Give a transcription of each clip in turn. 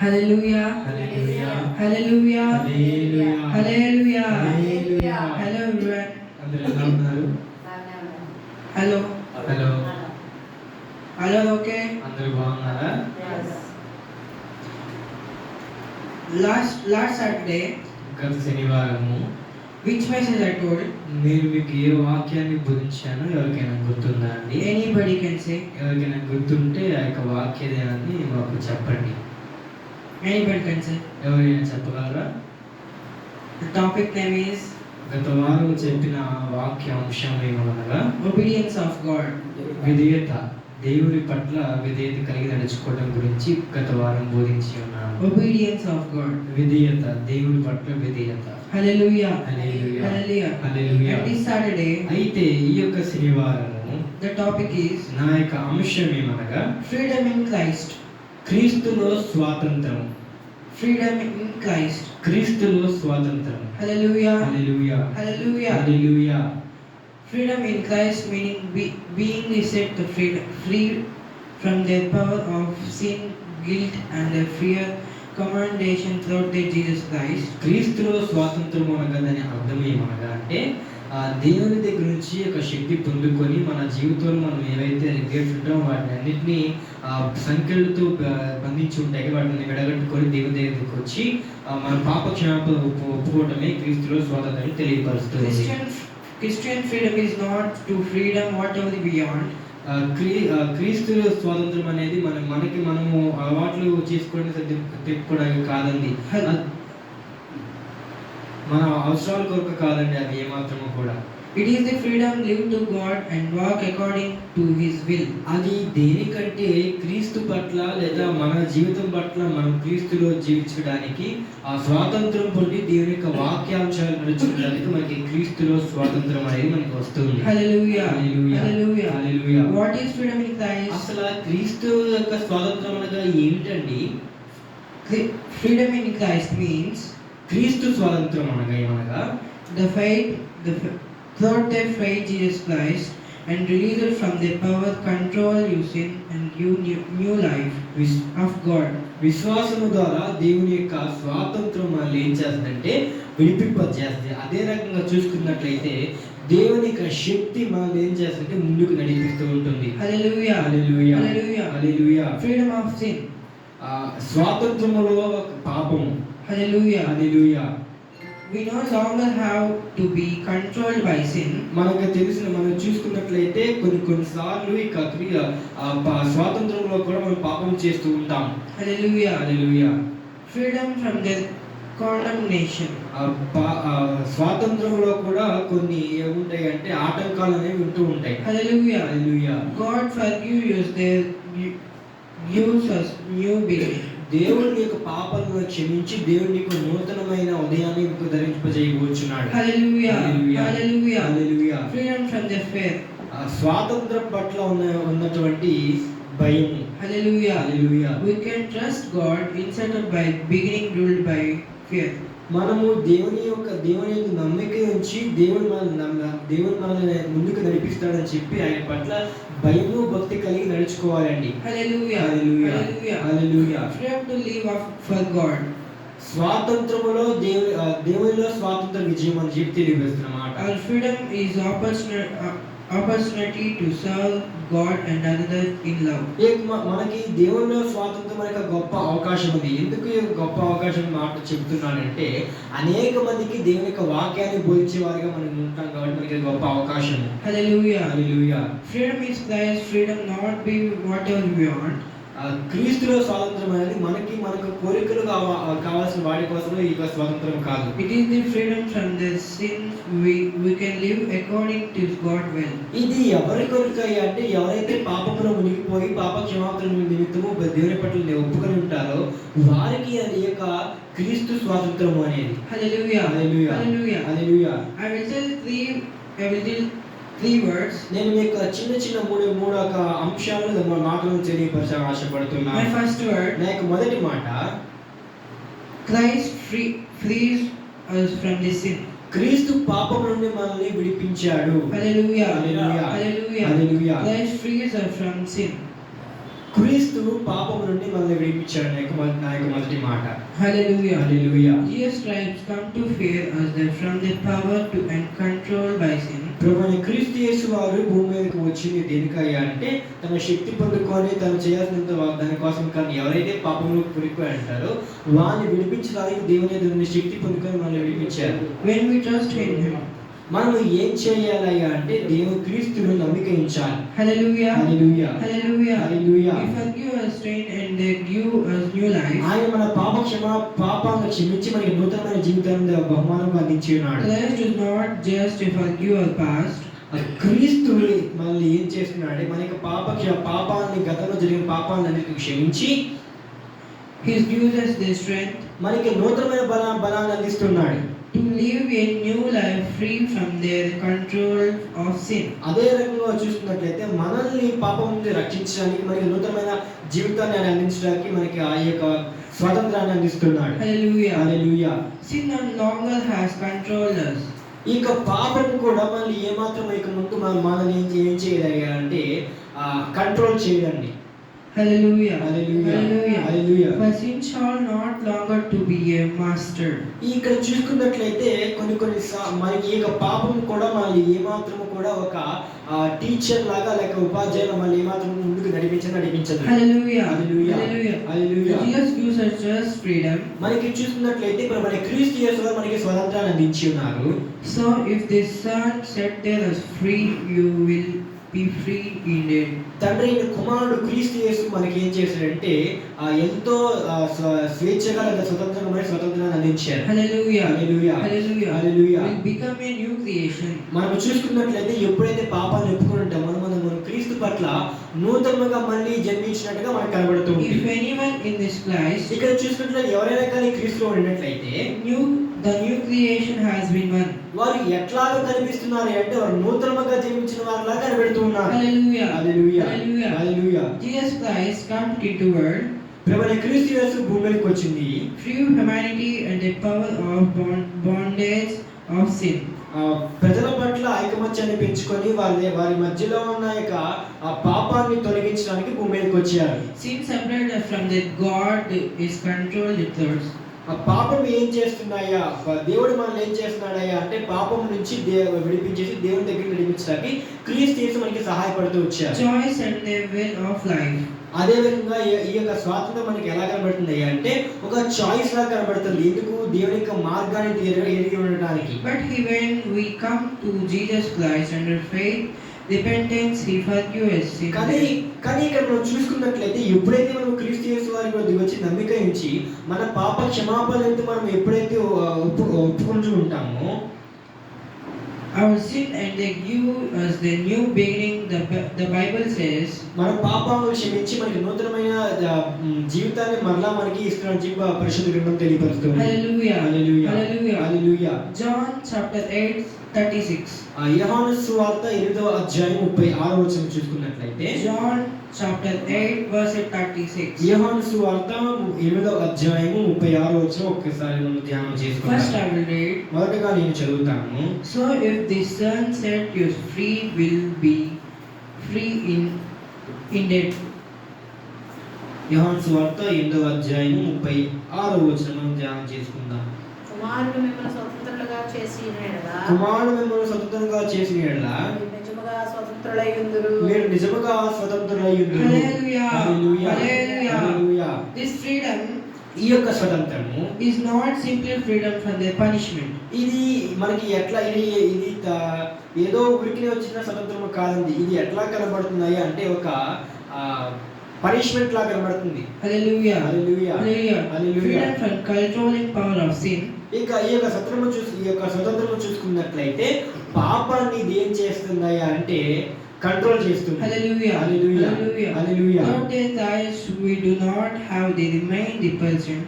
Hallelujah. Hallelujah. Hallelujah. Hallelujah. Hallelujah. Hallelujah. Hello everyone. అందరూ ఎలా ఉన్నారు? Hello. హలో. Hello. Okay. అందరూ బాగున్నారా? Last Saturday, గత శనివారము which message I told? నేను మీకు ఏ వాక్యాన్ని బోధించానో ఎవరికైనా గుర్తుందా అండి? Anybody can say. ఎవరికైనా గుర్తుంటే ఆ యొక్క వాక్యాన్ని మాకు చెప్పండి. Anybody can say. ఎవరైనా చెప్పగలరా? The topic name is గత వారం చెప్పిన వాక్యాంశం ఏమనగా obedience of God. విధేయత, దేవుని పట్ల విధేయత కలిగి నడుచుకోవడం గురించి గత వారం బోధించి ఉన్నాను. Obedience of God. విధేయత, దేవుని పట్ల విధేయత. Hallelujah. Hallelujah. Hallelujah. Hallelujah. And this Saturday, అయితే ఈ యొక్క శనివారము the topic is నా యొక్క అంశం ఏమనగా freedom in Christ. క్రీస్తులో స్వాతంత్రం. Freedom in Christ. క్రీస్తులో స్వాతంత్రం. Hallelujah. Hallelujah. Hallelujah. Hallelujah. Freedom in Christ meaning being set free from the power of sin, guilt and the fear, commendation throughout the Jesus Christ. క్రీస్తులో స్వాతంత్రం అనగా దాని అర్థం ఏమనగా అంటే దేవుని దగ్గర నుంచి ఒక శక్తి పొందుకొని మన జీవితంలో మనం ఏవైతే రిగ్రెట్స్ ఉంటామో వాటిని అన్నింటినీ సంఖ్యలతో బంధించి ఉంటాయి వాటిని విడగట్టుకొని దేవుని దగ్గరికి వచ్చి మన పాప క్షమాపణ ఒప్పుకోవటమే క్రీస్తులో స్వాతంత్రం తెలియపరుస్తుంది. Christian freedom is not to freedom whatever beyond. క్రీస్తులో స్వాతంత్రం అనేది మనము అలవాట్లు చేసుకొని తిప్పుకోవడానికి కాదండి, మన అవసరాల కొరకు కాదండి, అది ఏమాత్రము కూడా. It is the freedom live to God and walk according to His will. అది దేనికంటే క్రీస్తు పట్ల లేదా మన జీవితం పట్ల మనం క్రీస్తులో జీవించడానికి ఆ స్వాతంత్రం పొంది దేవుని యొక్క వాక్యాంశాలు నడుచుకోవడానికి మనకి క్రీస్తులో స్వాతంత్రం అనేది మనకి వస్తుంది. Hallelujah. Hallelujah. Hallelujah. Hallelujah. What is freedom in Christ? అసలు క్రీస్తు యొక్క స్వాతంత్రం అనగా ఏంటండి? Freedom in Christ means క్రీస్తు స్వాతంత్రం అనగా ఏమనగా throughout their faith Jesus Christ and released from the power, control you sin and you new life of God. విశ్వాసము ద్వారా దేవుని యొక్క స్వాతంత్రం మనల్ని ఏం చేస్తుందంటే విడిపింపజేస్తుంది. అదే రకంగా చూసుకున్నట్లయితే దేవుని యొక్క శక్తి మనల్ని ఏం చేస్తుందంటే ముందుకు నడిపిస్తూ ఉంటుంది. Hallelujah. Hallelujah. Hallelujah. Hallelujah. Freedom of sin. స్వాతంత్రములో పాపము. Hallelujah. Hallelujah. We no longer have to be controlled by sin. మనం చూసుకున్నట్లయితే కొన్నిసార్లు ఈ స్వాతంత్రంలో కూడా మనం పాపం చేస్తూ ఉంటాం. Hallelujah. Hallelujah. Freedom from the condemnation. స్వాతంత్రంలో కూడా కొన్ని ఏముంటాయి అంటే ఆటంకాలు అనేవి ఉంటూ ఉంటాయి. Hallelujah. Hallelujah. God forgives their gives us new beginning. దేవుని యొక్క పాపాలను క్షమించి దేవుని యొక్క నూతనమైన ఉదయాన్ని ధరింపజేయబోచున్నాడు. Hallelujah. Hallelujah. Hallelujah. Hallelujah. Freedom from the fear. స్వాతంత్రం పట్ల ఉన్నటువంటి భయం. Hallelujah. Hallelujah. We can trust God instead of by beginning ruled by fear. మనము దేవుని యొక్క నమ్మిక ఉంచి దేవుని మనల్ని ముందుకు నడిపిస్తాడని చెప్పి ఆయన పట్ల భయము భక్తి కలిగి నడుచుకోవాలండి. Hallelujah. Hallelujah. Hallelujah. Freedom to live for God. స్వాతంత్రములో దేవునిలో స్వాతంత్ర విజయం అని చెప్పి తెలియజేస్తున్నమాట. Our freedom is opportunity to serve God and others in love. మనకి దేవునిలో స్వాతంత్రం అనే గొప్ప అవకాశం ఉంది. ఎందుకు ఈ గొప్ప అవకాశం మాట చెప్తున్నానంటే అనేక మందికి దేవుని యొక్క వాక్యాన్ని బోధించే వారిగా మనం ఉంటాం కాబట్టి మనకి గొప్ప అవకాశం. Hallelujah. Hallelujah. Freedom is Christ. Freedom not be whatever we want. క్రీస్తులో స్వాతంత్రం అనేది మనకు కోరికలు కావాల్సిన వాటి కోసమే ఈ స్వాతంత్రం కాదు. It is the freedom from the sins we can live according to God will. ఇది ఎవరి కొరకు అంటే ఎవరైతే పాపంలో మునిగిపోయి పాప క్షమాపణ నిమిత్తము దేవుని పట్ల ఒప్పుకొని ఉంటారో వారికి అది యొక్క క్రీస్తు స్వాతంత్రం అనేది. Hallelujah. Hallelujah. Hallelujah. Hallelujah. I will tell three words. నేను మీకు చిన్న మూడు అంశాలు మాటలను తెలియపరచాలని ఆశపడుతున్నాను. My first word. నా యొక్క మొదటి మాట Christ frees us from the sin. క్రీస్తు పాపం నుండి మనల్ని విడిపించాడు. Hallelujah. Hallelujah. Hallelujah. Hallelujah. Christ frees us from sin. క్రీస్తు పాపం నుండి మనల్ని విడిపించాడు నా యొక్క మొదటి మాట. Hallelujah. Hallelujah. Jesus Christ come to fear us from the power to and control by sin. ప్రభువైన క్రీస్తు యేసు వారు భూమి మీదకి వచ్చింది దేనికయ్యా అంటే తన శక్తి పొందుకొని తను చేయాల్సినంత దానికోసం. కానీ ఎవరైతే పాపంలో కూలిపోయి అంటారో వారిని విడిపించడానికి దేవుని ఎదురు నుండి శక్తి పొందుకొని మనల్ని విడిపించారు. When we trust in Him. మనం ఏం చేయాలయ్యా అంటే దేవుని క్రీస్తును నమ్మిక ఉంచాలి. Hallelujah. Hallelujah. Hallelujah. Hallelujah. He forgive us sin and they give us new life. ఆయన మన పాపాలను క్షమించి మనకి నూతనమైన జీవితాన్ని బహుమానంగా అందించి ఉన్నాడు. Christ does not just forgive our past. క్రీస్తు మనల్ని ఏం చేస్తున్నాడు? మనకి పాపాన్ని గతంలో జరిగిన పాపాలన్నిటిని క్షమించి He gives us the strength మనకి నూతనమైన బలాన్ని అందిస్తున్నాడు. to live a new life free from their control of sin. అదే రకంగా చూస్తున్నట్లయితే మనల్ని పాపం నుండి రక్షించడానికి మనకి నూతనమైన జీవితాన్ని ఆయన అందించడానికి మనకి ఆ యొక్క స్వాతంత్రాన్ని అందిస్తున్నాడు. Hallelujah. Hallelujah. Sin no longer has controlled us. ఇక పాపం కూడా మనల్ని ఏమాత్రం ఇక ముందు మనల్ని ఏం చేయదయ్యా అంటే కంట్రోల్ చేయదండి. Hallelujah. Hallelujah. Hallelujah. Hallelujah. For sin shall not longer to be a master. ఇక్కడ చూసుకున్నట్లయితే కొన్ని మనకి ఇక పాపం కూడా మనల్ని ఏమాత్రము కూడా ఒక టీచర్ లాగా లేక ఉపాధ్యాయులు మనల్ని ఏమాత్రం ముందుకు నడిపించదు. Hallelujah. Hallelujah. Hallelujah. Hallelujah. Jesus gives us just freedom. మనకి చూసుకున్నట్లయితే ఇప్పుడు మన క్రీస్తు యేసు వారు మనకి స్వాతంత్రాన్ని అందించి ఉన్నారు. So if the Son set there as free, you will be free indeed. తండ్రి కుమారుడు క్రీస్తు యేసు మనకి ఏం చేశాడంటే ఎంతో స్వేచ్ఛగా లేదా స్వతంత్రంగా స్వతంత్రాన్ని అందించారు. Hallelujah. Hallelujah. Hallelujah. Hallelujah. Will become a new creation. మనం చూసుకున్నట్లయితే ఎప్పుడైతే పాపాన్ని ఒప్పుకొని ఉంటామో మనం క్రీస్తు పట్ల నూతనంగా మళ్ళీ జన్మించినట్టుగా మనకు కనబడుతుంది. If anyone in this Christ, ఇక్కడ చూసుకున్నట్లయితే ఎవరైనా కానీ క్రీస్తులో ఉన్నట్లయితే the new creation has been won. వారు ఎట్లాగా కనిపిస్తున్నారు అంటే వారు నూతనంగా జన్మించిన వారిలా కనబడుతూ ఉన్నారు. Hallelujah. హల్లెలూయా. Hallelujah. హల్లెలూయా. Jesus Christ come into world, ప్రభువైన క్రీస్తు యేసు భూమికి వచ్చింది. free humanity and the power of bondage of sin. ప్రజల పట్ల ఐకమత్యాన్ని పెంచుకొని వారి మధ్యలో ఉన్న యొక్క ఆ పాపాన్ని తొలగించడానికి భూమి మీదకి వచ్చారు. Sin separated us from the God is controlled it thoughts. ఆ పాపం ఏం చేస్తున్నాయా? దేవుడు మనల్ని ఏం చేస్తున్నాడయ్యా అంటే పాపం నుంచి విడిపించేసి దేవుని దగ్గర నడిపించడానికి క్రీస్తు యేసు మనకి సహాయపడుతూ వచ్చారు. Choice and the will of life. అదే విధంగా ఈ యొక్క స్వాతంత్రం మనకి ఎలా కనబడుతుంది అంటే ఒక చాయిస్ లా కనబడుతుంది. ఎందుకు? దేవుని యొక్క మార్గాన్ని ఎరిగి ఉండడానికి. But when we come to Jesus Christ under faith, repentance, he forgives sin. కానీ ఇక్కడ మనం చూసుకున్నట్లయితే ఎప్పుడైతే మనం క్రీస్తు యేసు వారి వద్దకు వచ్చి నమ్మిక ఉంచి మన పాప క్షమాపణతో మనం ఎప్పుడైతే ఒప్పుకుంటూ ఉంటామో our sin and they give us the new beginning. The Bible says మన పాపాలను క్షమించి మనకి నూతనమైన జీవితాన్ని మరలా మనకి ఇస్తున్న జీవ పరిశుద్ధ గ్రంథం తెలియపరుస్తుంది. Hallelujah. Hallelujah. Hallelujah. Hallelujah. John chapter 8:36. యోహాను సువార్త 8వ అధ్యాయం 36వ వచనం చూసుకున్నట్లయితే John chapter 8 verse 36. యోహాను సువార్త 8వ అధ్యాయం 36వ వచనం ఒక్కసారి మనం ధ్యానం చేసుకుందాం. First I will read. మొదటగా నేను చదువుతాను. So if the Son set you free, will be free indeed. యోహాను సువార్త 8వ అధ్యాయం 36వ వచనం మనం ధ్యానం చేసుకుందాం. కుమారుడు మిమ్మల్ని స్వతంత్రులుగా చేసి యెడల మీరు నిజముగా స్వతంత్రులై ఉందురు. Hallelujah. Hallelujah. Hallelujah. Hallelujah. This freedom ఈ యొక్క స్వతంత్రము is not simply freedom from the punishment. ఇది మనకి ఎట్లా ఇది ఏదో ఉరికినే వచ్చిన స్వతంత్రము కాదండి. ఇది ఎట్లా కనబడుతున్నాయి అంటే ఒక పనిష్మెంట్ లా కనబడుతుంది. Hallelujah. Hallelujah. Hallelujah. Hallelujah. Freedom from controlling power of sin. ఈ యొక్క స్వతంత్రము చూసుకున్నట్లయితే పాపాన్ని ఇది ఏం చేస్తున్నాయి అంటే కంట్రోల్ చేస్తుంది. Hallelujah. Hallelujah. Hallelujah. Hallelujah. Without the Christ we do not have the remain the person.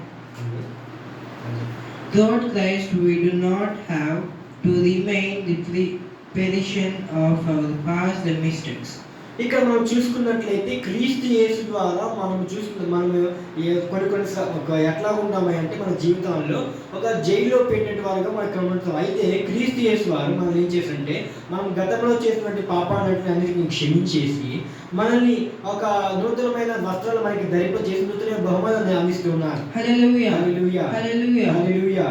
Without Christ we do not have to remain the petition of our past the mistakes. ఇక్కడ మనం చూసుకున్నట్లయితే క్రీస్తు యేసు ద్వారా ఎట్లా ఉంటామని అంటే మన జీవితంలో ఒక జైల్లో పెట్టినట్టు వారుగా మనకు కనబడుతాం. అయితే క్రీస్తు యేసు వారు మనం ఏం చేశారంటే మనం గతంలో చేసినటువంటి పాపాలన్నిటిని క్షమించేసి మనల్ని ఒక నూతనమైన వస్త్రాలు మనకి ధరింపజేసి నూతన బహుమానాన్ని అందిస్తున్నారు. Hallelujah. హల్లెలూయా. Hallelujah. హల్లెలూయా.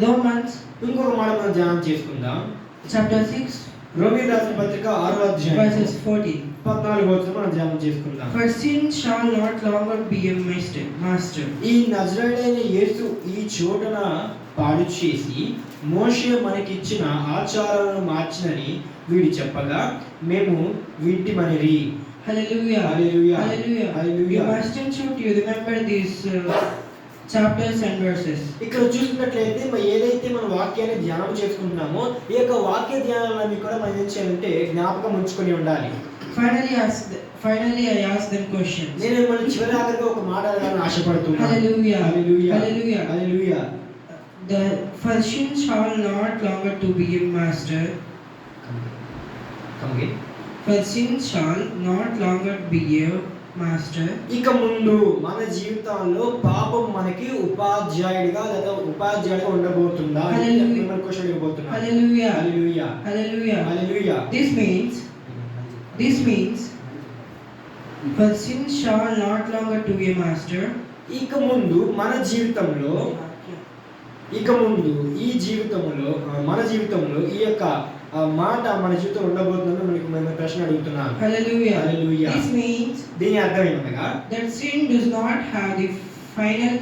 Romans ఇంకొక మాట మనం ధ్యానం చేసుకుందాం. chapter 6 రోమీయులకు రాసిన పత్రిక 6వ అధ్యాయం verses 14. 14వ వచనం మనం ధ్యానం చేసుకుందాం. For sin shall not longer be a master. ఈ నజరేయుడైన యేసు ఈ చోటన పాడు చేసి మోషే మనకిచ్చిన ఆచారాలను మార్చినని వీడు చెప్పగా మేము వింటిమనిరి. Hallelujah. Hallelujah. Hallelujah. Hallelujah. You must ensure you remember these chapters and verses. ఇక్కడ చూసినట్లయితే ఏదైతే మన వాక్యాన్ని ధ్యానం చేసుకుంటున్నామో ఈ యొక్క వాక్య ధ్యానాన్ని కూడా మనం ఏం చేయాలంటే జ్ఞాపకం ఉంచుకొని ఉండాలి. Finally I ask them questions. నేను మిమ్మల్ని చివరి ఆఖరిగా ఒక మాట అడగాలని ఆశపడుతున్నాను. Hallelujah. Hallelujah. Hallelujah. Hallelujah. The for sin shall not longer to be a master. Come again. For sin shall not longer be a master. ఇక ముందు మన జీవితంలో పాపం మనకి ఉపాధ్యాయుడిగా లేదా ఉపాధ్యాయుడిగా ఉండబోతుందా అని Hallelujah. మిమ్మల్ని question అడగబోతున్నాను. Hallelujah. Hallelujah. Hallelujah. Hallelujah. This means for sin shall not longer to be a master. ఇక ముందు మన జీవితంలో మన జీవితంలో ఈ యొక్క మాట మన జీవితంలో ఉండబోతుందని మేము ప్రశ్న అడుగుతున్నాను. Hallelujah. Hallelujah. This means దీని అర్థం ఏమనగా that sin does not have the final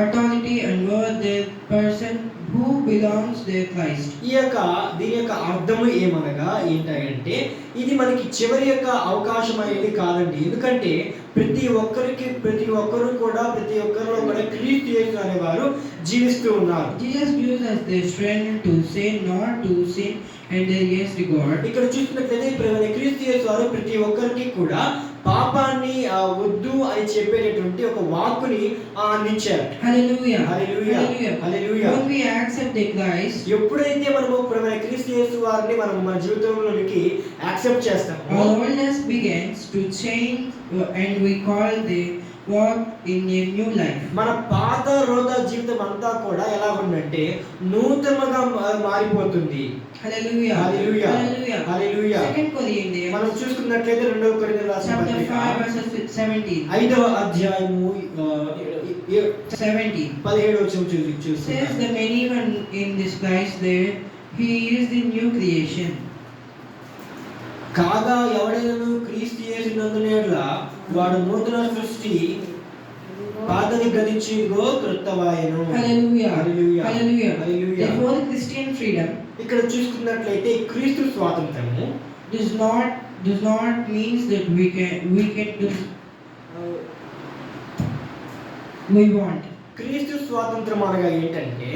authority over the person who belongs to Christ. దీని యొక్క అర్థము ఏమనగా ఏంటంటే ఇది మనకి చివరి యొక్క అవకాశం అనేది కాదండి. ఎందుకంటే ప్రతి ఒక్కరిలో కూడా క్రీస్తు యేసు అనేవారు జీవిస్తూ ఉన్నారు. Jesus gives us the strength to say not to sin and the yes to God. ఇక్కడ చూసినట్లయితే క్రీస్తు యేసు వారు ప్రతి ఒక్కరికి కూడా పాపాన్ని వద్దు అని చెప్పేటటువంటి ఒక వాక్కుని అందించారు. Hallelujah. Hallelujah. Hallelujah. When we accept the Christ, ఎప్పుడైతే మనము క్రీస్తు యేసు వారిని మనం మన జీవితంలోనికి యాక్సెప్ట్ చేస్తామో our wholeness begins to change and we call the walk in a new life. మన పాత రోత జీవితం అంతా కూడా ఎలా ఉందంటే నూతనంగా మారిపోతుంది. Hallelujah. Hallelujah. Hallelujah. Hallelujah. 2 Corinthians మనం చూసుకున్నట్లయితే 2వ కొరింథీయులకు రాసిన chapter పత్రిక 5 verses 17. 5వ అధ్యాయము 17 17వ వచనం says చూస్తున్నాం. the anyone in this Christ there he is the new creation. కాగా ఎవడైనను క్రీస్తు యేసునందున యెడల వాడు నూతన సృష్టి పాతది గతించిగో క్రొత్తవాయెను. Hallelujah. Hallelujah. Hallelujah. Hallelujah. Therefore Christian freedom ఇక్కడ చూసుకున్నట్లయితే క్రీస్తు స్వాతంత్రము does not means that we can do we want. క్రీస్తు స్వాతంత్రం అనగా ఏంటంటే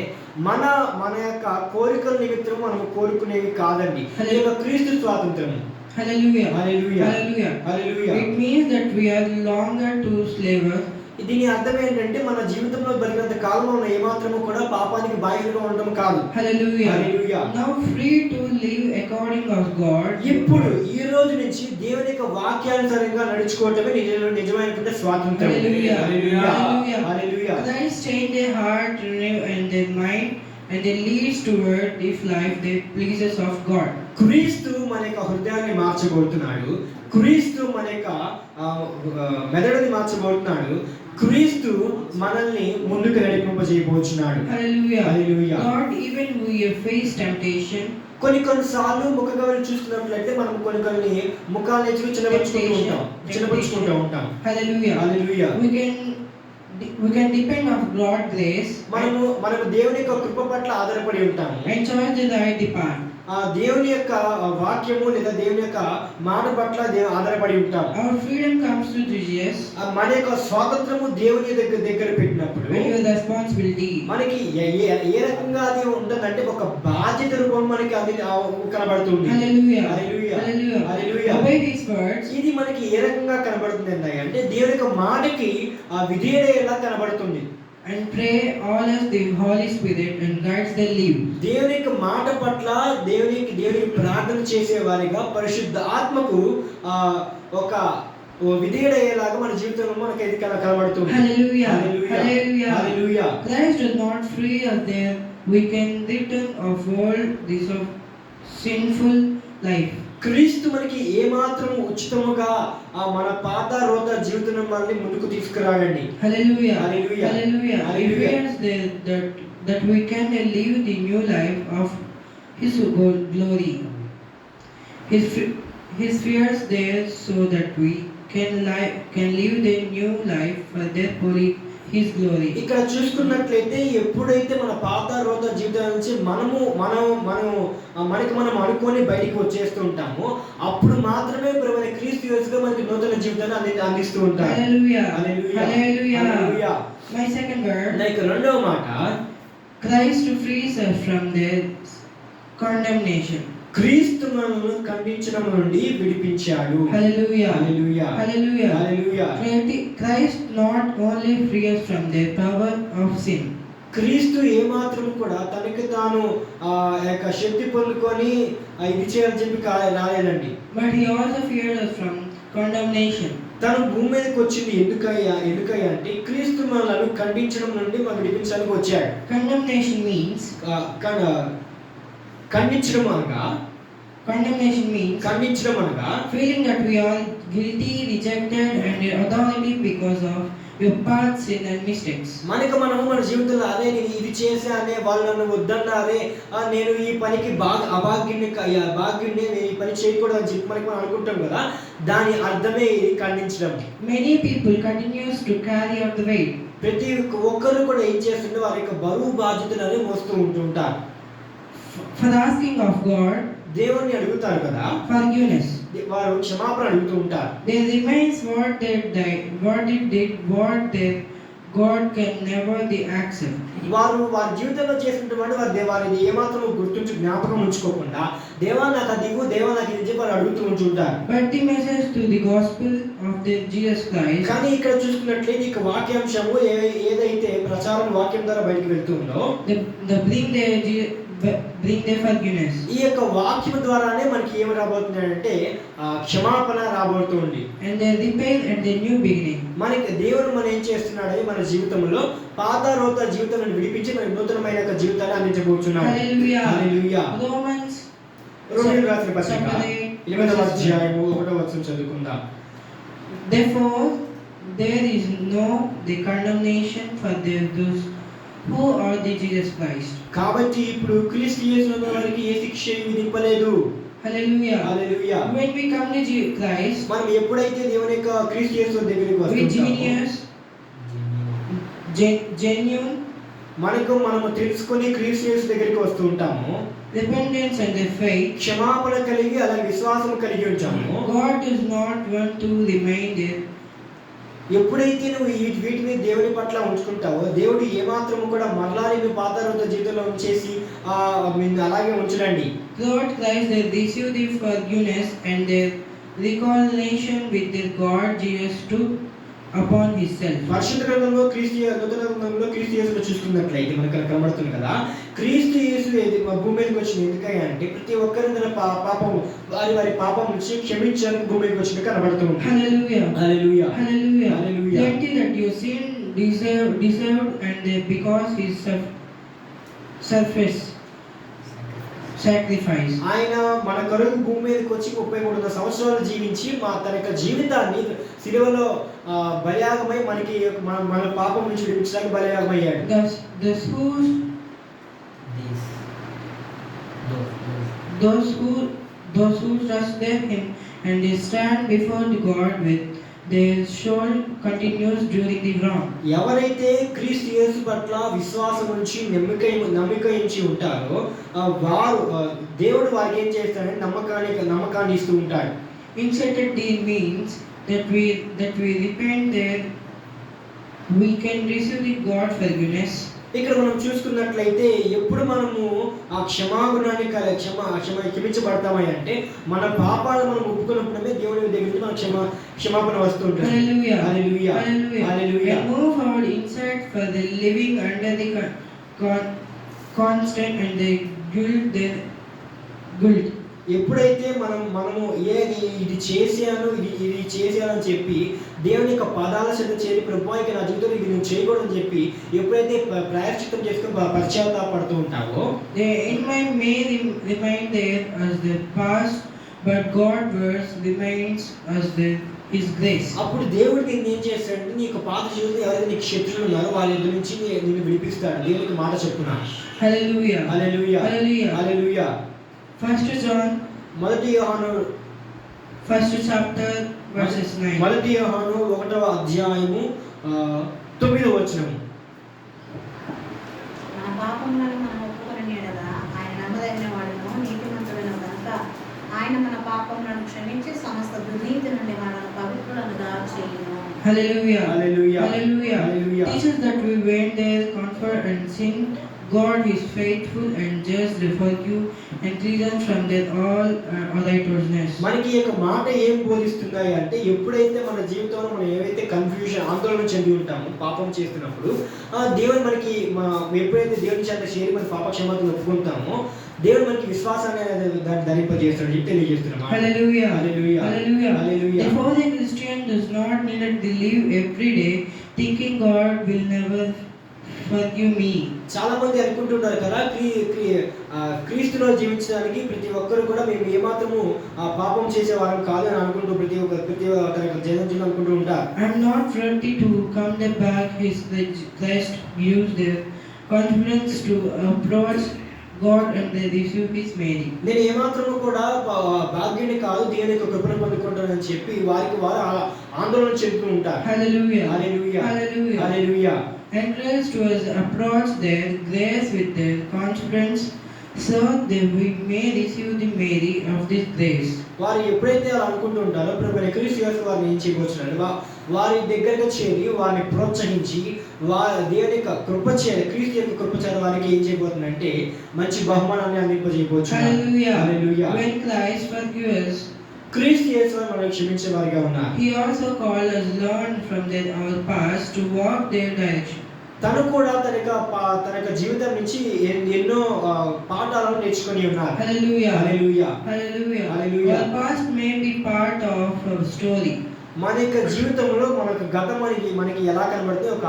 మన యొక్క కోరికల నిమిత్తం మనం కోరుకునేవి కాదండి. ఈ యొక్క క్రీస్తు స్వాతంత్రము. Hallelujah. Hallelujah. Hallelujah. Hallelujah. It means that we are no longer to slavers. దీని అర్థం ఏంటంటే మన జీవితంలో బతికినంత కాలం మనం ఏమాత్రము కూడా పాపానికి బాధ్యతగా ఉండడం కాదు. Hallelujah. Hallelujah. Now free to live according of God. ఇప్పుడు ఈ రోజు నుంచి దేవుని యొక్క వాక్యానుసారంగా నడుచుకోవటమే నిజమైనటువంటి స్వాతంత్రం. Hallelujah. Hallelujah. Hallelujah. Hallelujah. Christ change their heart, renew and their mind, and they leads toward this life that pleases of God. క్రీస్తు మన యొక్క హృదయాన్ని మార్చబోతున్నాడు. క్రీస్తు మన యొక్క మెదడుని మార్చబోతున్నాడు. క్రీస్తు మనల్ని ముందుకు నడిపింపజేయబోతున్నాడు. Hallelujah. Hallelujah. God, even we face temptation. కొన్నిసార్లు ముఖగవలు చూస్తున్నట్లయితే మనం కొన్ని ముఖాన్ని చిన్నపరుచుకుంటూ ఉంటాం. Hallelujah. Hallelujah. We can depend on God's grace. మనము దేవుని యొక్క కృప పట్ల ఆధారపడి ఉంటాము. And choose the right path. దేవుని యొక్క వాక్యము లేదా దేవుని యొక్క మాట పట్ల ఆధారపడి ఉంటాం. Our freedom comes to Jesus. మన యొక్క స్వాతంత్రము దేవుని దగ్గర పెట్టినప్పుడు responsibility. మనకి ఏ రకంగా అది ఉంటుందంటే ఒక బాధ్యత రూపం మనకి అది కనబడుతుంది. Hallelujah. Hallelujah. Hallelujah. Hallelujah. Obey these words. ఇది మనకి ఏ రకంగా కనబడుతుంది అంటే దేవుని యొక్క మాటకి విధేయత ఎలా కనబడుతుంది. and pray all as the Holy Spirit and guides their lives. దేవుని యొక్క మాట పట్ల దేవునికి ప్రార్థన చేసే వారిగా పరిశుద్ధ ఆత్మకు ఒక విధేయుడయ్యేలాగా మన జీవితంలో మనకి ఇది కనబడుతుంది. Hallelujah. Hallelujah. Hallelujah. Hallelujah. Christ does not free us there. We can return of all this of sinful life. క్రీస్తు మనకి ఏమాత్రం ఉచితముగా మన పాత రోత జీవితం మనల్ని ముందుకు తీసుకురాడండి. Hallelujah. Hallelujah. Hallelujah. Hallelujah. It means that we can live the new life of His glory. His fears there so that we can live the new life for their holy His glory. ఇక్కడ చూసుకున్నట్లయితే ఎప్పుడైతే మన పాత రోత జీవితం నుంచి మనకి మనం అనుకొని బయటికి వచ్చేస్తూ ఉంటామో అప్పుడు మాత్రమే ప్రభువైన క్రీస్తు యేసుగా మనకి నూతన జీవితాన్ని అందిస్తూ ఉంటారు. Hallelujah. Hallelujah. Hallelujah. Hallelujah. My second word. Like రెండవ మాట, Christ frees us from their condemnation. క్రీస్తు మనల్ని ఖండించడం నుండి విడిపించాడు. Hallelujah. Hallelujah. Hallelujah. Hallelujah. Christ not only frees us from the power of sin. క్రీస్తు ఏమాత్రం కూడా తనకి తాను యొక్క శక్తి పొందుకొని ఇది చేయాలని చెప్పి రాలేదండి. But He also frees us from condemnation. తను భూమి మీదకి వచ్చింది ఎందుకయ్యా అంటే క్రీస్తు మనల్ని ఖండించడం నుండి మనం విడిపించడానికి వచ్చాడు. Condemnation means ఖండించడం అనగా feeling that we are guilty, rejected and authority because of your past sin and mistakes. మనము మన జీవితంలో అదే నేను ఇది చేశానే, వాళ్ళు నన్ను వద్దన్నారే, నేను ఈ పనికి అభాగ్యుని నేను ఈ పని చేయకూడదు అని చెప్పి మనం అనుకుంటాం కదా, దాని అర్థమే ఇది ఖండించడం. Many people continues to carry out the weight. ప్రతి ఒక్కరు కూడా ఏం చేస్తుంటే వారి యొక్క బరువు బాధ్యతలను మోస్తూ ఉంటుంటారు. For asking of God దేవుణ్ణి అడుగుతారు కదా, forgiveness. వారు క్షమాపణ అడుగుతూ ఉంటారు. There remains what they did, what their God can never accept. వారి జీవితంలో చేసినటువంటి వారిని ఏమాత్రం జ్ఞాపకం ఉంచుకోకుండా దేవా నాకు అది ఇవ్వు, దేవా నాకు ఇది చెప్పి అడుగుతూ ఉంటుంటారు. But the message to the gospel of the Jesus Christ. కానీ ఇక్కడ చూసుకున్నట్లయితే ఇక వాక్యాంశము ఏదైతే ప్రచారం వాక్యం ద్వారా బయటికి వెళ్తుందో bring their forgiveness. ఈ యొక్క వాక్యం ద్వారానే మనకి ఏమి రాబోతున్నాడంటే క్షమాపణ రాబోతుంది. And they repent and the new beginning. మనకి దేవుడు మనం ఏం చేస్తున్నాడని మన జీవితంలో పాత రోత జీవితాన్ని విడిపించి మన నూతనమైన జీవితాన్ని అందించబోతున్నాడు. Hallelujah. Hallelujah. రోమీయులకు రాసిన పత్రిక 8వ అధ్యాయము 1వ వచనం చదువుకుందాం. Therefore there is no the condemnation for those who are the Jesus Christ. కాబట్టి ఇప్పుడు క్రీస్తు యేసునందు వారికి ఏ శిక్ష విధింపలేదు. Hallelujah. Hallelujah. When we come to Christ, మనం ఎప్పుడైతే దేవుని యొక్క క్రీస్తు యేసు దగ్గరికి వస్తామో, genuine మనము తెలుసుకొని క్రీస్తు యేసు దగ్గరికి వస్తూ ఉంటాము, repentance and the faith, క్షమాపణ కలిగి అలాగే విశ్వాసం కలిగి ఉంటాము. God does not want to remain there. ఎప్పుడైతే నువ్వు వీటిని దేవుని పట్ల ఉంచుకుంటావో దేవుడు ఏమాత్రము కూడా మరలా నీ పాత రోత జీవితంలో ఉంచేసి అలాగే ఉంచడండి. Lord Christ they receive the forgiveness and their reconciliation with their God Jesus took upon himself. పరిశుద్ధ గ్రంథంలో నూతన గ్రంథంలో క్రీస్తు యేసును చూసుకున్నట్లయితే మనకు కనబడుతుంది కదా, క్రీస్తు యేసు భూమి మీదకి వచ్చింది ఎందుకయ్యా అంటే ప్రతి ఒక్కరి పాపం వారి పాపం నుంచి క్షమించడానికి భూమి మీదకి వచ్చినట్టు కనబడుతుంది. Hallelujah. Hallelujah. Hallelujah. Hallelujah. That your sin deserved and because his surface sacrifice. ఆయన మన కొరకు భూమి మీదకి వచ్చి 33 సంవత్సరాలు జీవించి తన యొక్క జీవితాన్ని సిలువలో బలియాగమై మనకి మన పాపం నుంచి విడిపించడానికి బలియాగమయ్యాడు. Those who trust him and they stand before God with their soul continues during the wrong. ఎవరైతే క్రీస్తు యేసు పట్ల విశ్వాసం ఉంచి నమ్మకాయించి ఉంటారో వారు దేవుడు వారికి ఏం చేస్తాడంటే నమ్మకాన్ని ఇస్తూ ఉంటాడు. Inserted deed means that we repent there we can receive the God forgiveness. ఇక్కడ మనం చూసుకున్నట్లయితే ఎప్పుడు మనము ఆ క్షమాగుణాన్ని క్షమించబడతామై అంటే మన పాపాలు మనం ఒప్పుకున్నప్పుడే దేవుని దగ్గర నుంచి మన క్షమాపణ వస్తుంటుంది. Hallelujah. Hallelujah. Hallelujah. Hallelujah. Remove our insight for the living under the constant and the guilt. ఎప్పుడైతే మనము ఇది చేశాను ఇది చేశానని చెప్పి దేవుని యొక్క పాదాల చెంత చేరి ప్రభువానికి నా జీవితంలో ఇది నేను చేయకూడదని చెప్పి ఎప్పుడైతే ప్రాయశ్చిత్తం చేసుకుని పశ్చాత్తాపడుతూ ఉంటావో, the enemy may remain there as the past, but God's words remains as His grace. అప్పుడు దేవుడు నీకు ఏం చేస్తాడంటే నీ యొక్క పాత జీవితంలో ఎవరైతే నీకు శత్రువులు ఉన్నారో వాళ్ళ ఎదురు నుంచి నిన్ను విడిపిస్తాడు. దేవునికి మాట చెప్తున్నాను. Hallelujah. హల్లెలూయా. Hallelujah. హల్లెలూయా. First John, మొదటి యోహాను first chapter verses 9. మొదటి యోహాను 1వ అధ్యాయము 9వ వచనం. మన పాపములను మనం ఒప్పుకొని ఎడలా ఆయన నమ్మదగిన వాడును నీతిమంతుడైన కనుక ఆయన మన పాపములను క్షమించి సమస్త దుర్నీతి నుండి మనల్ని పవిత్రులుగా చేయును. Hallelujah. Hallelujah. Hallelujah. Hallelujah. Teaches that we when there confess and sin, God is faithful and just to forgive and cleanse us from their all unrighteousness. మనకి ఈ మాట ఏం బోధిస్తున్నాయి అంటే ఎప్పుడైతే మన జీవితంలో మనం ఏవైతే కన్ఫ్యూజన్ ఆందోళన చెంది ఉంటామో పాపం చేస్తున్నప్పుడు దేవుడు మనకి ఎప్పుడైతే దేవుని చేత చేరి మన పాప క్షమాపణ ఒప్పుకుంటామో దేవుడు మనకి విశ్వాసాన్ని దాన్ని ధరింపజేస్తాడు చెప్పి తెలియజేస్తున్నాం. Hallelujah. Hallelujah. Hallelujah. Hallelujah. Therefore the Christian does not need to live every day thinking God will never forgive me. చాలా మంది అనుకుంటుంటారు కదా క్రీస్తులో జీవించడానికి ప్రతి ఒక్కరు కూడా మేము ఏమాత్రము పాపం చేసేవారం కాదు అని అనుకుంటూ ప్రతి ఒక్క జనం అనుకుంటూ ఉంటారు. I am not ready to come back. His Christ gives their confidence to approach God and they receive His Mary. నేను ఏమాత్రము కూడా భాగ్యుని కాదు దేవుని యొక్క కృపను పొందుకుంటానని చెప్పి వారికి వారు ఆందోళన చెందుతూ ఉంటారు. Hallelujah. Hallelujah. Hallelujah. Hallelujah. Encouraged to us approach their grace with their confidence, so that we may receive the Mary of this grace. వారు ఎప్పుడైతే అలా అనుకుంటూ ఉంటారో ప్రభువైన క్రీస్తు యేసు వారిని ఏం చేయబోతున్నాడు, వారి దగ్గరగా చేరి వారిని ప్రోత్సహించి దేవుని యొక్క కృప చేయాలి, క్రీస్తు యొక్క కృప చేయాలి వారికి ఏం చేయబోతుందంటే మంచి బహుమానాన్ని అందింపజేయబోతున్నాడు. Hallelujah. Hallelujah. When Christ forgives us, క్రీస్తు యేసు మనల్ని క్షమించే వారిగా ఉన్నారు. He also called us learn from our past to walk their direction. తను కూడా తన యొక్క జీవితం నుంచి ఎన్నో పాఠాలను నేర్చుకొని ఉన్నారు. Hallelujah. Hallelujah. Hallelujah. Hallelujah. Our past may be part of a story. మన యొక్క జీవితంలో మనకు గతం మనకి ఎలా కనబడితే ఒక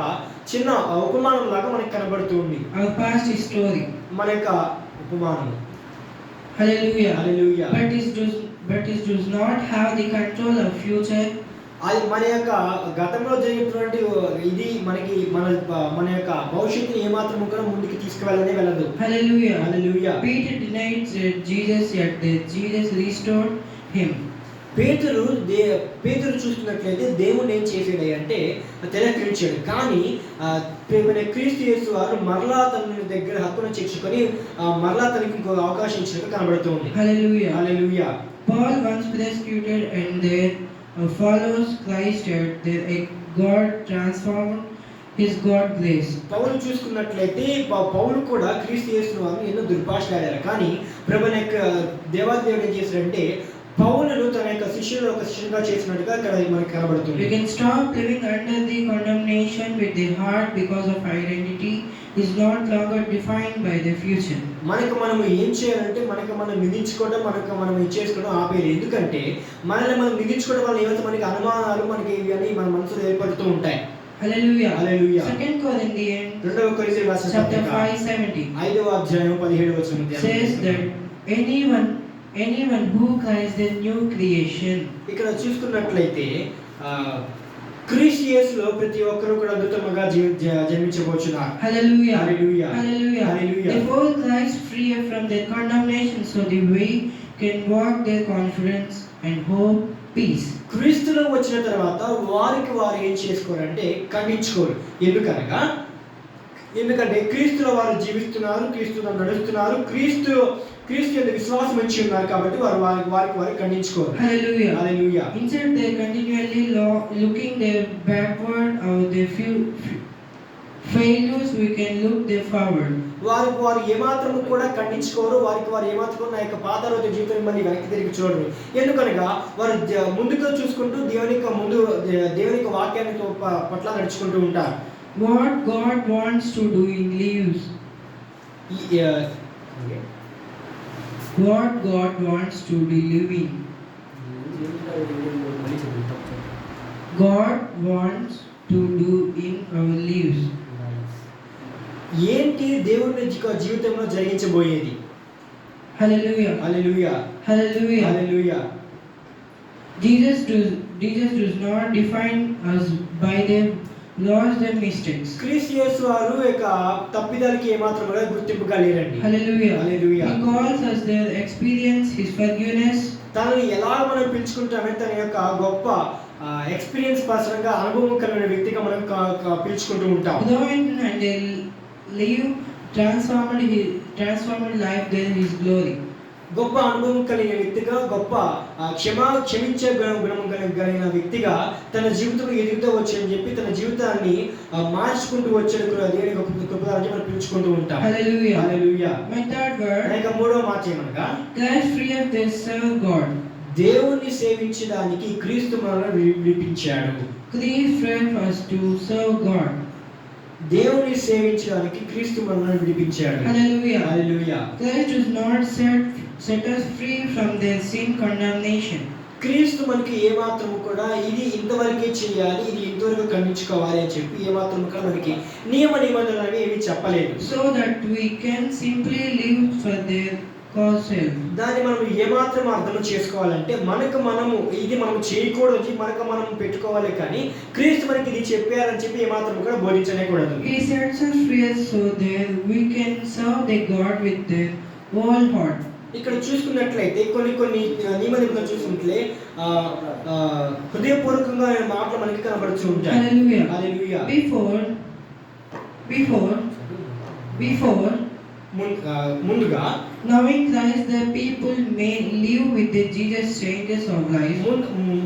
చిన్న ఉపమానం లాగా మనకి కనబడుతుంది. Our past is story. మన యొక్క ఉపమానం. Hallelujah. Hallelujah. But it does not have the control of future. అది మన యొక్క గతంలో జరిగినటువంటి ఇది మన యొక్క భవిష్యత్తుని ఏమాత్రం కూడా ముందుకు తీసుకువెళ్ళనే వెళ్ళదు. Hallelujah. Hallelujah. Peter denied Jesus, yet Jesus restored him. పేతురు చూస్తున్నట్లయితే దేవుడు ఏం చేసాడు అంటే తిరస్కరించాడు, కానీ క్రీస్తు యేసు వారు మరలా తన దగ్గర హక్కును చేర్చుకొని మరలా తనకి ఇంకో అవకాశం ఇచ్చినట్టు కనబడుతుంది. Hallelujah. Hallelujah. Paul once persecuted and their followers Christ God transformed His God grace. పౌలు చూసుకున్నట్లయితే పౌలు కూడా క్రీస్తు యేసు వారిని ఎన్నో దుర్భాషలాడారు, కానీ ప్రభువుని యొక్క దేవుడు ఏం చేశాడంటే పౌలును తన యొక్క శిష్యులుగా చేసినట్టుగా ఇక్కడ మనకి కనబడుతుంది. We can stop living under the condemnation with the heart because of identity is not longer defined by the future. మనం ఏం చేయాలంటే మనం నిందించుకోవడం మనం ఇచ్చేసుకోవడం ఆపేయాలి. ఎందుకంటే మనం నిందించుకోవడం వల్ల ఏమైతే మనకి అనుమానాలు మనకి ఇవన్నీ మన మనసులో ఏర్పడుతూ ఉంటాయి. Hallelujah. Hallelujah. 2 Corinthians 2 కొరింథీయులకు రాసిన chapter పత్రిక 5:17 5వ అధ్యాయం 17వ వచనం says that anyone who Christ the new creation. ఇక్కడ చూసుకున్నట్లయితే క్రీస్తు యేసులో ప్రతి ఒక్కరు కూడా నూతనంగా జన్మించబోతున్నారు. Hallelujah. Hallelujah. Hallelujah. Hallelujah. Therefore Christ free from their condemnation, so that we can walk their confidence and hope peace. క్రీస్తులో వచ్చిన తర్వాత వారు ఏం చేసుకోరంటే ఖండించుకోరు. ఎందుకంటే క్రీస్తులో వారు జీవిస్తున్నారు, క్రీస్తులో నడుస్తున్నారు, క్రీస్తు యందు విశ్వాసం ఉంచి ఉన్నారు కాబట్టి వారు ఖండించుకోరు. Hallelujah. Hallelujah. Instead they continually looking their backward or their failures, we can look them forward. వారు ఏమాత్రము కూడా ఖండించుకోరు, వారు ఏమాత్రం నా యొక్క పాత రోజు జీవితం మళ్ళీ వెనక్కి తిరిగి చూడరు. ఎందుకనగా వారు ముందుగా చూసుకుంటూ దేవుని యొక్క వాక్యాన్ని పట్ల నడుచుకుంటూ ఉంటారు. What God wants to do in lives. What God wants to do living. God wants to do in our lives. ఏంటి దేవుని జీవితంలో జరిగించబోయేది? Hallelujah. Hallelujah, Hallelujah. Hallelujah. Jesus does not define us by their laws and mistakes. క్రీస్తు యేసు వారు యొక్క తప్పిదాలకి ఏమాత్రం కూడా గుర్తింపుగా లేరండి. Hallelujah. Hallelujah. He calls us their experience, His forgiveness. తనని ఎలా మనం పిలుచుకుంటామే తన యొక్క గొప్ప ఎక్స్పీరియన్స్ పరంగా అనుభవం కలిగిన వ్యక్తిగా మనం పిలుచుకుంటూ ఉంటాం. Knowing and they live transformed life there His glory. గొప్ప అనుభవం కలిగిన వ్యక్తిగా, గొప్ప క్షమించే గుణం కలిగిన వ్యక్తిగా తన జీవితంలో ఎదుగుతూ వచ్చని చెప్పి తన జీవితాన్ని మార్చుకుంటూ వచ్చాడు దేవుని గొప్ప కృపను మనం పిలుచుకుంటూ ఉంటాం. Hallelujah. Hallelujah. My third word. ఇక మూడో మాట ఏమనగా Christ free of their serve God. దేవుణ్ణి సేవించడానికి క్రీస్తు మనల్ని విడిపించాడు. Christ freed us to serve God. దేవుణ్ణి సేవించడానికి క్రీస్తు మనల్ని విడిపించాడు. Hallelujah. Hallelujah. Christ does not set us free from their sin condemnation. క్రీస్తు మనకి ఏమాత్రం కూడా ఇది ఇంతవరకే చేయాలి, ఇది ఇంతవరకు ఖండించుకోవాలి అని చెప్పి ఏమాత్రం కూడా మనకి నిబంధనలు అనేవి ఏమీ చెప్పలేదు. So that we can simply live for their cause self. దాన్ని మనం ఏమాత్రం అర్థం చేసుకోవాలంటే ఇది మనం చేయకూడదు, మనం పెట్టుకోవాలి, కానీ క్రీస్తు మనకి ఇది చెప్పారని చెప్పి ఏమాత్రం కూడా బోధించనేకూడదు. He sets us free so that we can serve the God with their whole heart. ఇక్కడ చూసుకున్నట్లయితే కొన్ని నిబంధనలు చూసుకుంటే హృదయపూర్వకంగా మాటలు మనకి కనబడుతూ ఉంటాయి. Hallelujah. హల్లెలూయా. Before ముందుగా knowing Christ, the people may live with the Jesus changes of life.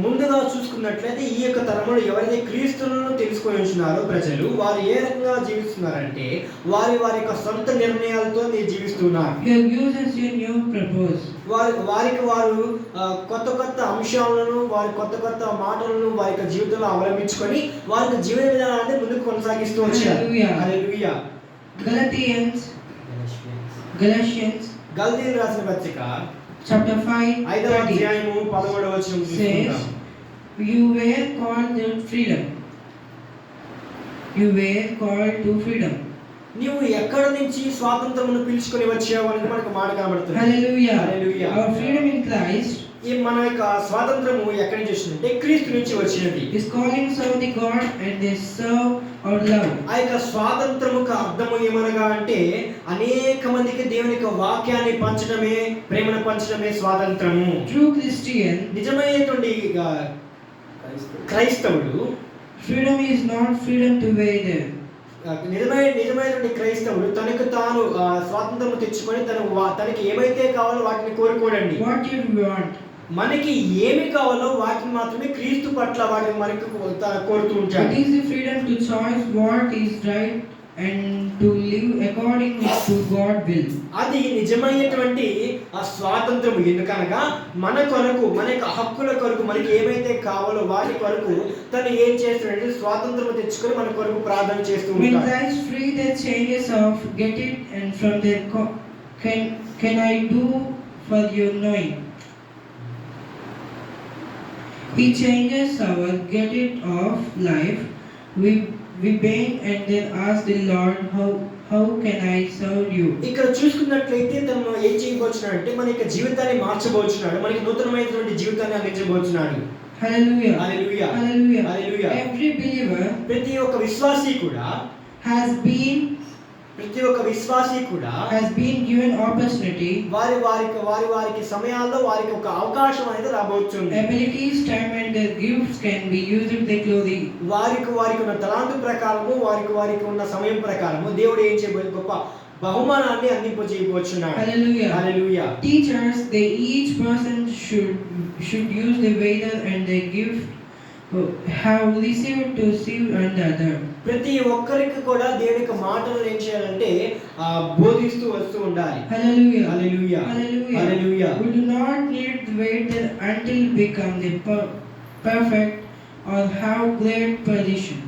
ముందుగా చూసుకున్నట్లయితే ఈ యొక్క తరములో ఎవరైతే క్రీస్తులను తెలుసుకొని ఉంటున్నారో ప్రజలు వారు ఏ రకంగా జీవిస్తున్నారంటే వారి యొక్క సొంత నిర్ణయాలతో జీవిస్తున్నారు. He gives us a new purpose. వారు కొత్త అంశాలను, వారి కొత్త మాటలను వారి యొక్క జీవితంలో అవలంబించుకొని వారి యొక్క జీవన విధానాన్ని ముందుకు కొనసాగిస్తూ వచ్చారు. హల్లెలూయా. Galatians గలతీయులకు రాసిన పత్రిక chapter 5 5వ అధ్యాయము 11వ వచనం says, you were called to freedom. You were called to freedom. నీవు ఎక్కడ నుంచి స్వాతంత్రమును పిలుచుకొని వచ్చావు అని మనకు మాట కనబడుతుంది. Hallelujah. Hallelujah. Our freedom in Christ మన యొక్క స్వాతంత్రము ఎక్కడి నుంచి వచ్చిందంటే క్రీస్తు నుంచి వచ్చినది. is calling serve the God and they serve our love. ఆ యొక్క స్వాతంత్రముకు అర్థము ఏమనగా అంటే అనేక మందికి దేవుని యొక్క వాక్యాన్ని పంచడమే, ప్రేమను పంచడమే స్వాతంత్రము. True Christian, నిజమైనటువంటి క్రైస్తవుడు, freedom is not freedom to waver. నిజమైనటువంటి క్రైస్తవుడు తనకు తాను స్వాతంత్రము తెచ్చుకొని తనకి ఏమైతే కావాలో వాటిని కోరుకోడండి. What you want, మనకి ఏమి కావాలో వాటిని మాత్రమే క్రీస్తు పట్ల వాటిని మనకు కోరుతూ ఉంటాడు. it is the freedom to choose what is right and to live according to God will. అది నిజమైనటువంటి ఆ స్వాతంత్రము. ఎందుకనగా మన కొరకు, మన యొక్క హక్కుల కొరకు, మనకి ఏమైతే కావాలో వాటి కొరకు తను ఏం చేస్తున్నాడంటే స్వాతంత్రము తెచ్చుకొని మన కొరకు ప్రార్థన చేస్తూ When ఉంటాడు. Christ free the changes of get it and from their can I do for your knowing. He changes our get it of life. We beg and then ask the Lord, how can I serve you? ఇక్కడ చూసుకున్నట్లయితే తను ఏం చేయబోతున్నాడు అంటే మన యొక్క జీవితాన్ని మార్చబోతున్నాడు, మనకి నూతనమైనటువంటి జీవితాన్ని అందించబోతున్నాడు. Hallelujah. హల్లెలూయా. Hallelujah. హల్లెలూయా. Every believer ప్రతి ఒక్క విశ్వాసి కూడా has been given opportunity, వారికి సమయాల్లో వారికి ఒక అవకాశం అనేది రాబోతుంది. abilities, time and their gifts can be used in the glory. వారికి ఉన్న తలాంతు ప్రకారము, వారికి ఉన్న సమయం ప్రకారము దేవుడు ఏం చేయబోయే గొప్ప బహుమానాన్ని అందింపజేయబోతున్నాడు. Hallelujah. Hallelujah. Teachers, each person should use the weather and the gift have received to serve another. ప్రతి ఒక్కరికి కూడా దేవుని యొక్క మాటలు ఏం చేయాలంటే బోధిస్తూ వస్తూ ఉండాలి. Hallelujah. Hallelujah. Hallelujah. We do not need to wait until become the perfect or have great position.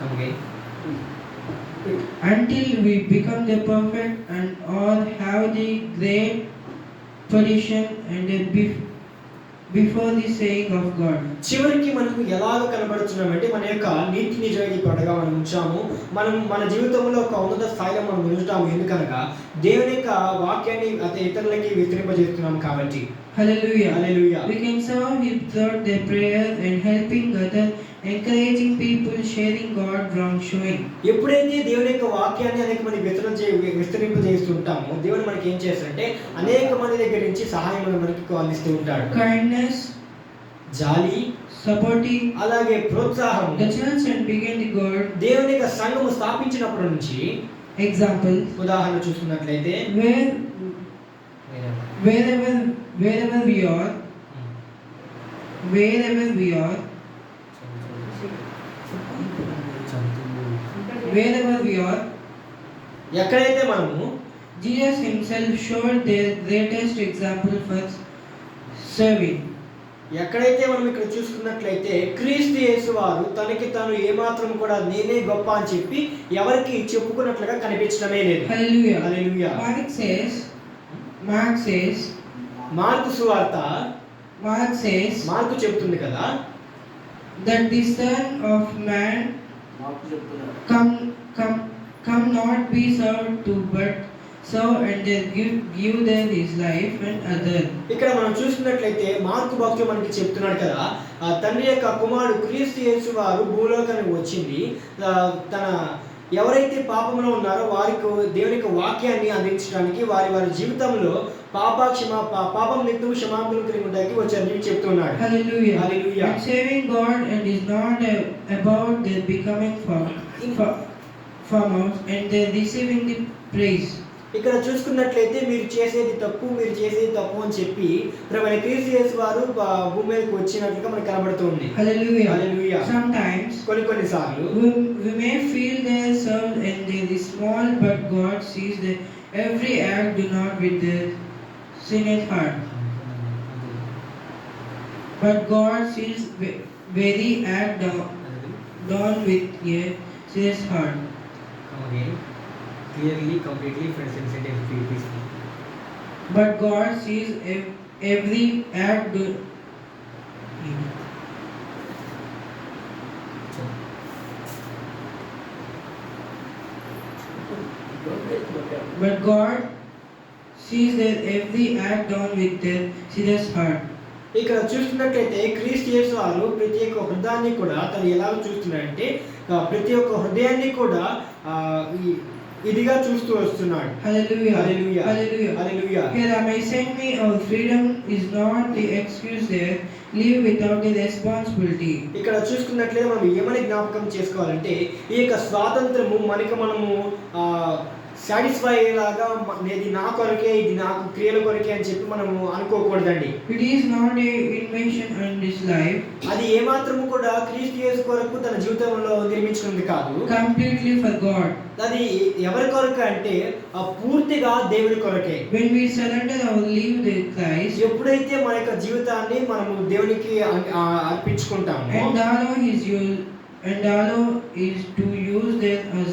Come again. Until we become the perfect and or have the great position and before the saying of God. చివరికి మనకు ఎలాగ కనబడుతున్నామంటే మన యొక్క నీతి నిజాయితీ పడగా మనం ఉంచాము. మన జీవితంలో ఒక ఉన్నత స్థాయిలో మనం ఉంచుతాము. ఎందుకనగా దేవుని యొక్క వాక్యాన్ని ఇతరులకి విస్తరింపజేస్తున్నాము కాబట్టి. Hallelujah. Hallelujah. We can serve Him through their prayer and helping others, encouraging people, sharing God wrong showing. ఎప్పుడైతే దేవుని యొక్క వాక్యాన్ని అనేక మంది విస్తరింపజేస్తుంటామో దేవుడు మనకి ఏం చేస్తాడంటే అనేక మంది దగ్గర నుంచి సహాయం మనకి అందిస్తూ ఉంటాడు. Kindness, జాలి, supporting, అలాగే ప్రోత్సాహం. the church and begin the God. దేవుని యొక్క సంఘము స్థాపించినప్పటి నుంచి Example, ఉదాహరణ చూసుకున్నట్లయితే wherever we are, wherever we are, ఎక్కడైతే మనము Jesus Himself showed the greatest example for serving. ఎక్కడైతే మనం ఇక్కడ చూసుకున్నట్లయితే క్రీస్తు యేసు వారు తనకి తాను ఏమాత్రం కూడా నేనే గొప్ప అని చెప్పి ఎవరికి చెప్పుకున్నట్లుగా కనిపించడమే లేదు. Hallelujah. హల్లెలూయా. మార్కు సువార్త మార్కు చెప్తుంది కదా that the Son of Man come not be served to but serve and then give them his life and other. ఇక్కడ మనం చూసుకున్నట్లయితే మార్కు భక్తుడు మనకి చెప్తున్నాడు కదా ఆ తండ్రి యొక్క కుమారుడు క్రీస్తు యేసు వారు భూలోకానికి వచ్చింది తన ఎవరైతే పాపంలో ఉన్నారో వారికి దేవుని యొక్క వాక్యాన్ని అందించడానికి వారి జీవితంలో పాపం నిత్యం క్షమాపణలు కలిగి ఉండడానికి వచ్చారని చెప్తున్నాడు. Hallelujah. Hallelujah. And saving God and is not about the becoming famous and the receiving the praise. ఇక్కడ చూసుకున్నట్లయితే మీరు చేసేది తప్పు అని చెప్పి ప్రభువైన క్రీస్తు యేసు వారు భూమి మీదకి వచ్చినట్లుగా మనకు కనబడుతుంది. Hallelujah. Hallelujah. Sometimes కొన్నిసార్లు we may feel they served and they is small, but God sees the every act do not with the sinner's heart. But God sees very act done with a sinner's heart. Come again. Clearly, completely, first sentence, please. But God sees every act do. But God sees that every act done with their serious heart. ఇక్కడ చూస్తున్నట్లయితే క్రీస్తు యేసు వారు ప్రతి ఒక్క హృదయాన్ని కూడా తను ఎలా చూస్తున్నాడంటే ప్రతి ఒక్క హృదయాన్ని కూడా ఇదిగా చూస్తూ వస్తున్నాడు. Hallelujah. Hallelujah. Hallelujah. Hallelujah. Here am I saying me our freedom is not the excuse there live without the responsibility. ఇక్కడ చూసుకున్నట్లయితే మనం ఏమని జ్ఞాపకం చేసుకోవాలంటే ఈ యొక్క స్వాతంత్రము మనము సాటిస్ఫై అయ్యేలాగా ఇది నా కొరకే ఇది నాకు క్రియల కొరకే అని చెప్పి మనము అనుకోకూడదండి. It is not a invention in this life. అది ఏమాత్రము కూడా క్రీస్తు యేసు కొరకు తన జీవితంలో నిర్మించుకుంది కాదు. Completely for God. అది ఎవరి కొరకు అంటే పూర్తిగా దేవుని కొరకే. When we surrender our life to Christ, ఎప్పుడైతే మన యొక్క జీవితాన్ని మనము దేవునికి అర్పించుకుంటామో and allow is to use them as